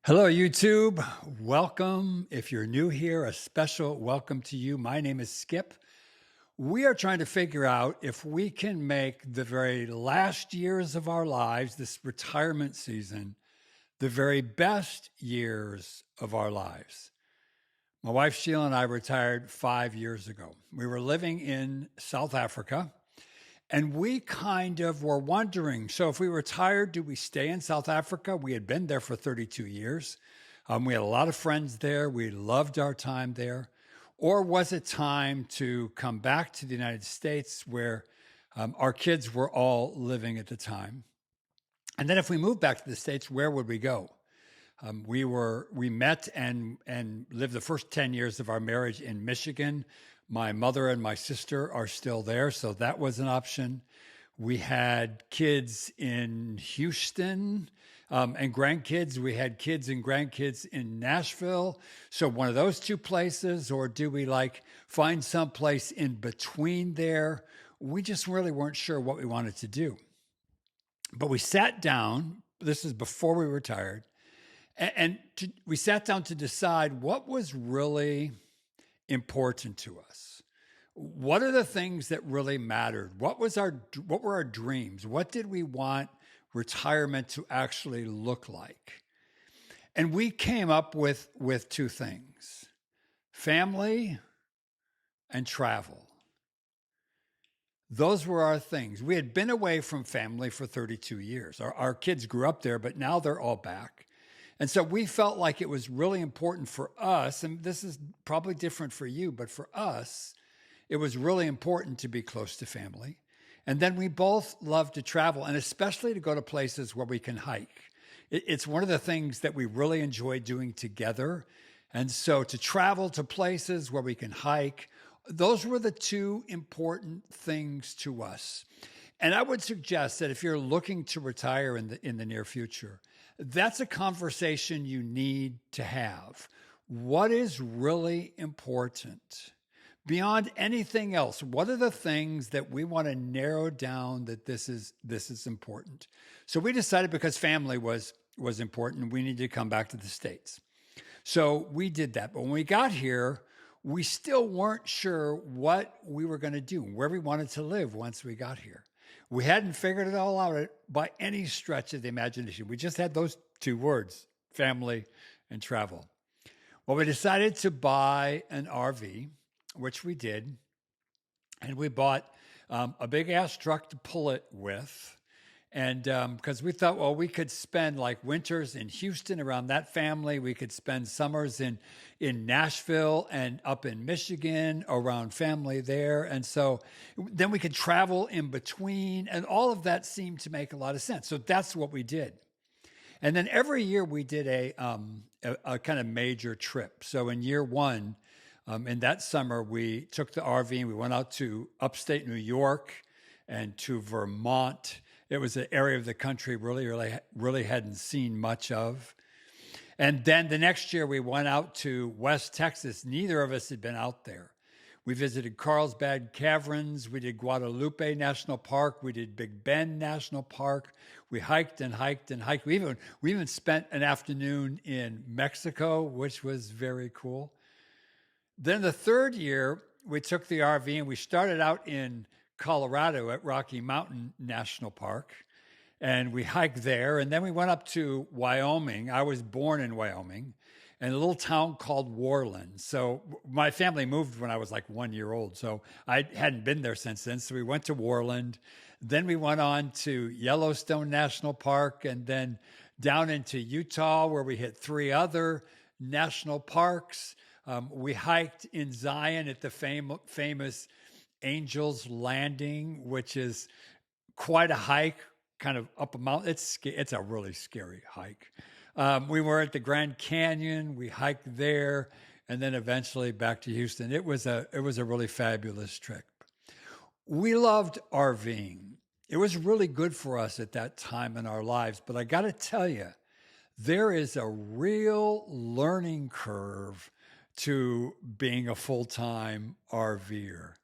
Hello, YouTube. Welcome. If you're new here, a special welcome to you. My name is Skip. We are trying to figure out if we can make the very last years of our lives, this retirement season, the very best years of our lives. My wife Sheila and I retired 5 years ago. We were living in South Africa. And we kind of were wondering, so if we retired, do we stay in South Africa? We had been there for 32 years. We had a lot of friends there. We loved our time there. Or was it time to come back to the United States where our kids were all living at the time? And then if we moved back to the States, where would we go? We met and lived the first 10 years of our marriage in Michigan. My mother and my sister are still there, so that was an option. We had kids in Houston and grandkids. We had kids and grandkids in Nashville. So one of those two places, or do we find some place in between there? We just really weren't sure what we wanted to do. But we sat down, this is before we retired, we sat down to decide what was really important to us. What are the things that really mattered? What were our dreams? What did we want retirement to actually look like? And we came up with two things: family and travel. Those were our things. We had been away from family for 32 years. Our kids grew up there, but now they're all back. And so we felt like it was really important for us, and this is probably different for you, but for us, it was really important to be close to family. And then we both love to travel, and especially to go to places where we can hike. It's one of the things that we really enjoy doing together. And so to travel to places where we can hike, those were the two important things to us. And I would suggest that if you're looking to retire in the near future, that's a conversation you need to have. What is really important? Beyond anything else, what are the things that we want to narrow down that this is important? So we decided, because family was important, we needed to come back to the States. So we did that. But when we got here, we still weren't sure what we were going to do, where we wanted to live once we got here. We hadn't figured it all out by any stretch of the imagination. We just had those two words, family and travel. Well, we decided to buy an RV, which we did. And we bought a big ass truck to pull it with. And because we thought, well, we could spend winters in Houston around that family. We could spend summers in Nashville and up in Michigan around family there. And so then we could travel in between. And all of that seemed to make a lot of sense. So that's what we did. And then every year we did a kind of major trip. So in year one, in that summer, we took the RV and we went out to upstate New York and to Vermont. It was an area of the country really hadn't seen much of. And then the next year we went out to West Texas. Neither of us had been out there. We visited Carlsbad Caverns. We did Guadalupe National Park. We did Big Bend National Park. We hiked and hiked and hiked. We even spent an afternoon in Mexico, which was very cool. Then the third year, we took the RV and we started out in Colorado at Rocky Mountain National Park, and we hiked there. And then we went up to Wyoming. I was born in Wyoming, in a little town called Worland. So my family moved when I was 1 year old, so I hadn't been there since then. So we went to Worland. Then we went on to Yellowstone National Park, and then down into Utah, where we hit 3 other national parks. We hiked in Zion at the famous Angel's Landing, which is quite a hike, kind of up a mountain. It's a really scary hike. We were at the Grand Canyon. We hiked there, and then eventually back to Houston. It was a really fabulous trip. We loved RVing. It was really good for us at that time in our lives. But I got to tell you, there is a real learning curve to being a full-time RVer.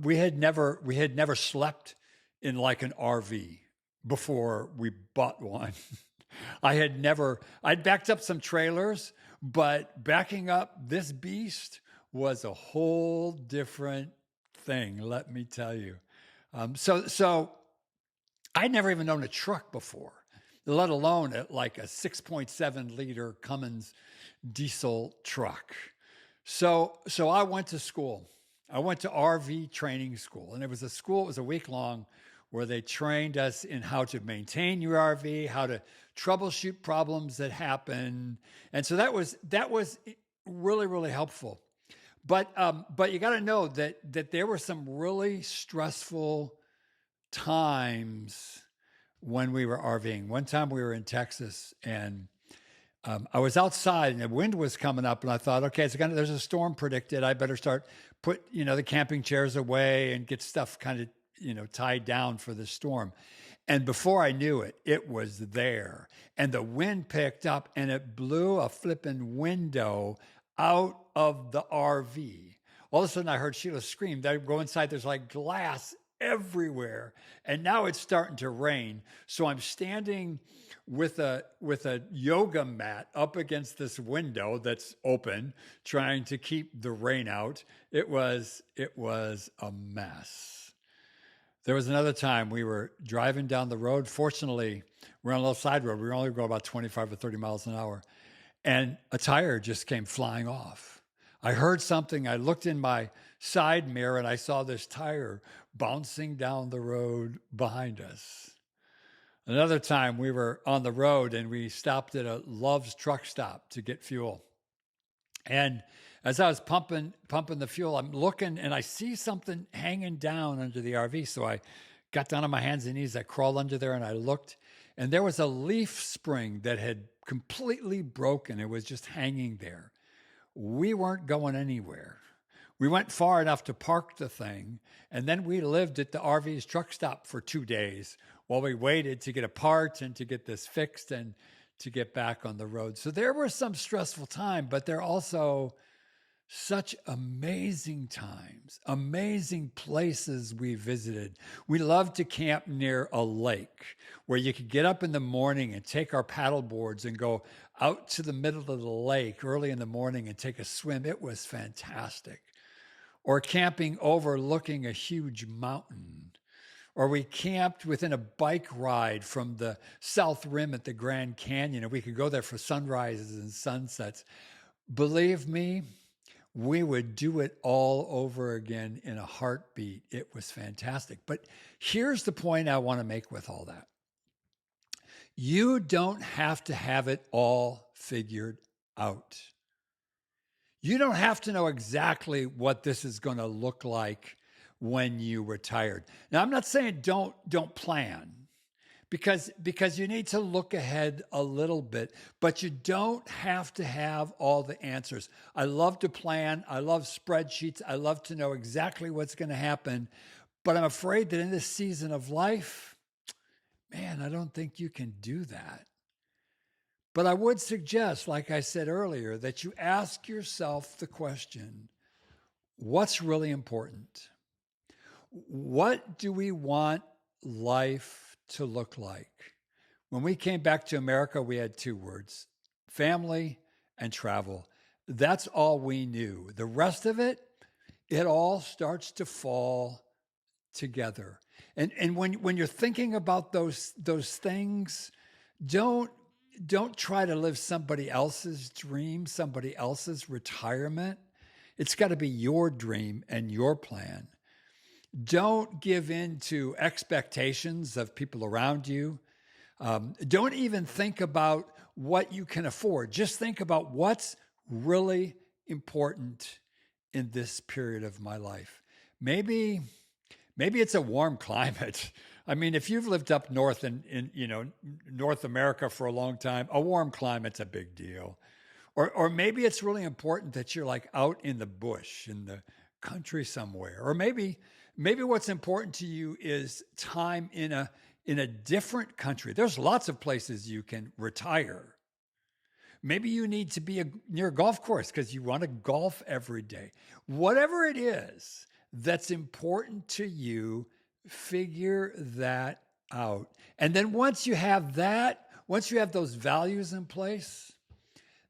We had never slept in an RV before we bought one. I'd backed up some trailers, but backing up this beast was a whole different thing, let me tell you. So I'd never even known a truck before, let alone like a 6.7 liter Cummins diesel truck. So I went to school. I went to RV training school, and it was a week long where they trained us in how to maintain your RV, how to troubleshoot problems that happen. And so that was really, really helpful. But you got to know that there were some really stressful times when we were RVing. One time we were in Texas, and I was outside and the wind was coming up, and I thought, okay, there's a storm predicted. I better start put the camping chairs away and get stuff kind of tied down for the storm. And before I knew it, it was there, and the wind picked up and it blew a flipping window out of the RV. All of a sudden, I heard Sheila scream. I go inside. There's like glass everywhere, and now it's starting to rain. So I'm standing with a yoga mat up against this window that's open, trying to keep the rain out. It was a mess. There was another time we were driving down the road. Fortunately, we're on a little side road. We were only going about 25 or 30 miles an hour, and a tire just came flying off. I heard something. I looked in my side mirror and I saw this tire bouncing down the road behind us. Another time we were on the road and we stopped at a Love's truck stop to get fuel. And as I was pumping the fuel, I'm looking and I see something hanging down under the RV. So I got down on my hands and knees. I crawled under there and I looked, and there was a leaf spring that had completely broken. It was just hanging there. We weren't going anywhere. We went far enough to park the thing, and then we lived at the RV's truck stop for 2 days while we waited to get a part and to get this fixed and to get back on the road. So there were some stressful times, but there are also such amazing times, amazing places we visited. We loved to camp near a lake where you could get up in the morning and take our paddle boards and go out to the middle of the lake early in the morning and take a swim. It was fantastic. Or camping overlooking a huge mountain. Or we camped within a bike ride from the South Rim at the Grand Canyon, and we could go there for sunrises and sunsets. Believe me, we would do it all over again in a heartbeat. It was fantastic. But here's the point I want to make with all that. You don't have to have it all figured out. You don't have to know exactly what this is going to look like when you retired. Now, I'm not saying don't plan, because you need to look ahead a little bit, but you don't have to have all the answers. I love to plan. I love spreadsheets. I love to know exactly what's going to happen, but I'm afraid that in this season of life, man, I don't think you can do that. But I would suggest, like I said earlier, that you ask yourself the question, what's really important? What do we want life to look like? When we came back to America, we had 2 words, family and travel. That's all we knew. The rest of it, it all starts to fall together. And when you're thinking about those things, don't try to live somebody else's dream, somebody else's retirement. It's got to be your dream and your plan. Don't give in to expectations of people around you. Don't even think about what you can afford. Just think about what's really important in this period of my life. Maybe it's a warm climate. I mean, if you've lived up north in North America for a long time, a warm climate's a big deal. Or maybe it's really important that you're like out in the bush, in the country somewhere. Or maybe what's important to you is time in a different country. There's lots of places you can retire. Maybe you need to be near a golf course because you want to golf every day. Whatever it is that's important to you, figure that out. And then once you have that, once you have those values in place,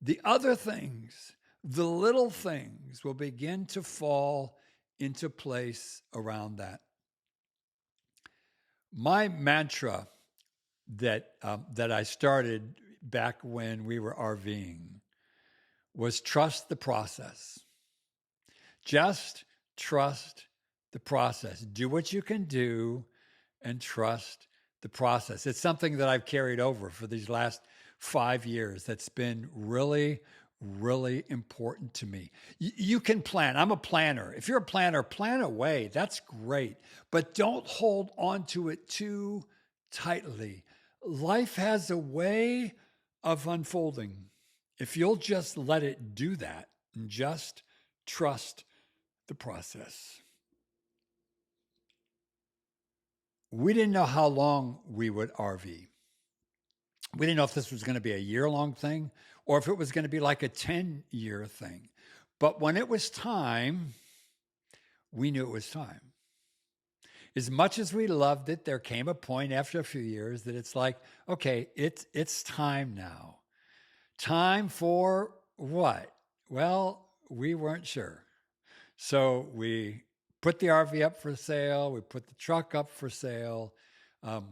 the other things, the little things will begin to fall into place around that. My mantra that I started back when we were RVing was trust the process. Just trust the process. Do what you can do and trust the process. It's something that I've carried over for these last 5 years that's been really, really important to me. You can plan. I'm a planner. If you're a planner, plan away. That's great. But don't hold on to it too tightly. Life has a way of unfolding. If you'll just let it do that and just trust the process. We didn't know how long we would RV. We didn't know if this was going to be a year-long thing or if it was going to be like a 10-year thing. But when it was time, we knew it was time. As much as we loved it, there came a point after a few years that it's like, okay, it's time now. Time for what? Well, we weren't sure. So we put the RV up for sale. We put the truck up for sale.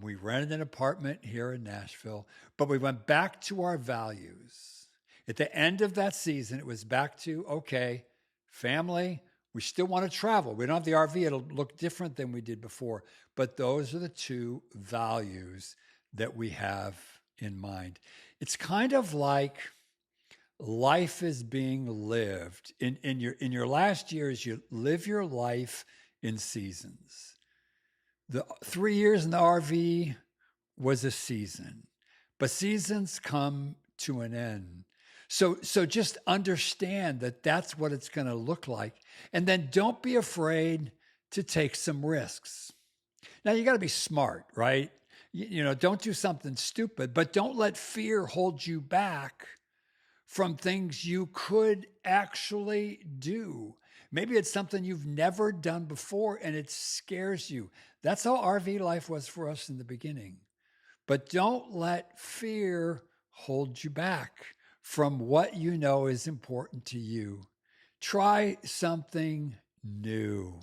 We rented an apartment here in Nashville, but we went back to our values. At the end of that season, it was back to, okay, family, we still want to travel. We don't have the RV. It'll look different than we did before, but those are the two values that we have in mind. It's kind of like life is being lived. In your last years, you live your life in seasons. The 3 years in the RV was a season, but seasons come to an end. So just understand that that's what it's going to look like. And then don't be afraid to take some risks. Now, you got to be smart, right? Don't do something stupid, but don't let fear hold you back from things you could actually do. Maybe it's something you've never done before and it scares you. That's how RV life was for us in the beginning. But don't let fear hold you back from what you know is important to you. Try something new.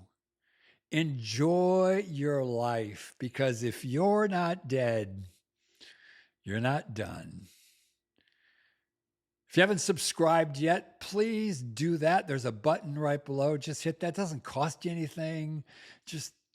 Enjoy your life, because if you're not dead, you're not done. If you haven't subscribed yet, please do that. There's a button right below. Just hit that. It doesn't cost you anything.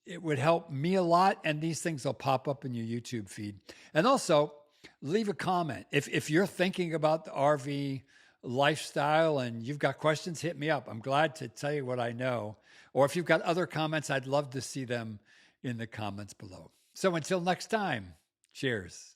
It would help me a lot, and these things will pop up in your YouTube feed. And also, leave a comment. If you're thinking about the RV lifestyle and you've got questions, hit me up. I'm glad to tell you what I know. Or if you've got other comments, I'd love to see them in the comments below. So until next time, cheers.